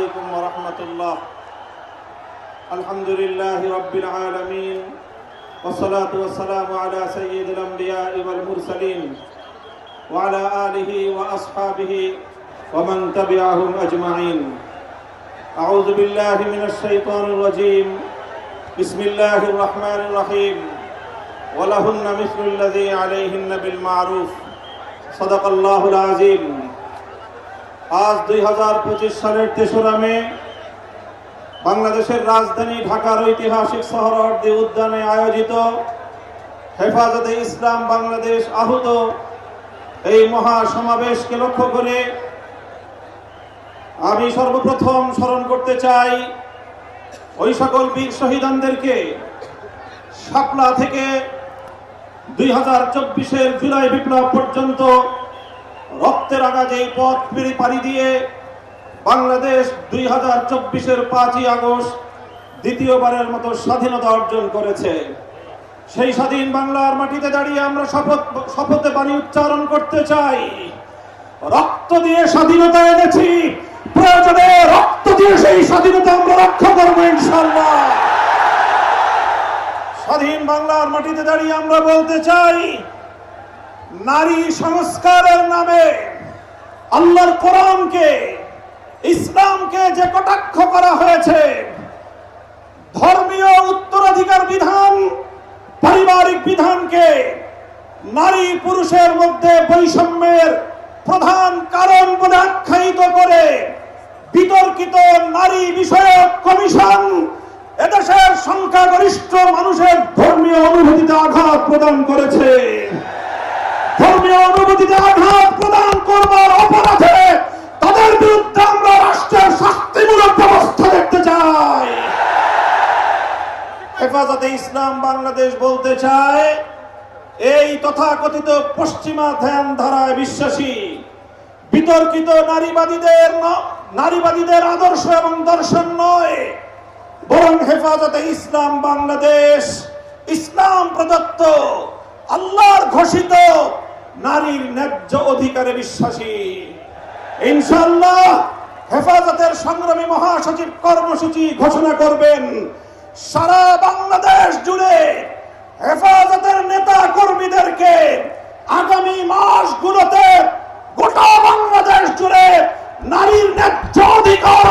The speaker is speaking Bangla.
عليكم ورحمة الله. الحمد لله رب العالمين والصلاة والسلام على سيد الأنبياء والمرسلين وعلى آله وأصحابه ومن تبعهم أجمعين. أعوذ بالله من الشيطان الرجيم. بسم الله الرحمن الرحيم. ولهن مثل الذي عليهن بالمعروف. صدق الله العظيم. আজ 2025 সালের 3রা মে বাংলাদেশের রাজধানী ঢাকার ঐতিহাসিক সোহরাওয়ার্দী উদ্যানে আয়োজিত হেফাজতে ইসলাম বাংলাদেশ আহত এই মহা সমাবেশকে লক্ষ্য করে আমি সর্বপ্রথম স্মরণ করতে চাই ওই সকল বীর শহীদদেরকে। শাপলা থেকে 2024-এর জুলাই বিপ্লব পর্যন্ত রক্তের আগাজে এই পথ পাড়ি দিয়ে বাংলাদেশ 2024-এর 5ই আগস্ট দ্বিতীয়বারের মতো স্বাধীনতা অর্জন করেছে। সেই স্বাধীন বাংলার মাটিতে দাঁড়িয়ে আমরা শপথে বাণী উচ্চারণ করতে চাই, রক্ত দিয়ে স্বাধীনতা এনেছি, প্রয়োজনে রক্ত দিয়ে সেই স্বাধীনতা আমরা রক্ষা করবো ইনশাআল্লাহ। স্বাধীন বাংলার মাটিতে দাঁড়িয়ে আমরা বলতে চাই, নারী সংস্কারের নামে আল্লাহর কোরআনকে, ইসলামকে যে কটাক্ষ করা হয়েছে, ধর্মীয় উত্তরাধিকার বিধান, পারিবারিক বিধানকে নারী পুরুষের মধ্যে বৈষম্যের প্রধান কারণ বলে আখ্যায়িত করে বিতর্কিত নারী বিষয়ক কমিশন এদেশের সংখ্যাগরিষ্ঠ মানুষের ধর্মীয় অনুভূতিতে আঘাত প্রদান করেছে। ধর্মীয় অনুভূতিতে আঘাত প্রদান করবার অপরাধে তাদের বিরুদ্ধে আমরা রাষ্ট্রের শাস্তিমূলক ব্যবস্থা দেখতে চাই। হেফাজতে ইসলাম বাংলাদেশ বলতে চায়, এই তথাকথিত পশ্চিমা ধ্যান ধারায় বিশ্বাসী বিতর্কিত নারীবাদীদের আদর্শ এবং দর্শন নয়, বরং হেফাজতে ইসলাম বাংলাদেশ ইসলাম প্রদত্ত আল্লাহর ঘোষিত নারীর ন্যায্য অধিকারে বিশ্বাসী। ইনশাআল্লাহ হেফাজতের সংগ্রামী মহাসচিব কর্মসূচি ঘোষণা করবেন। সারা বাংলাদেশ জুড়ে হেফাজতের নেতা কর্মীদেরকে আগামী মাসগুলোতে গোটা বাংলাদেশ জুড়ে নারীর ন্যায্য অধিকার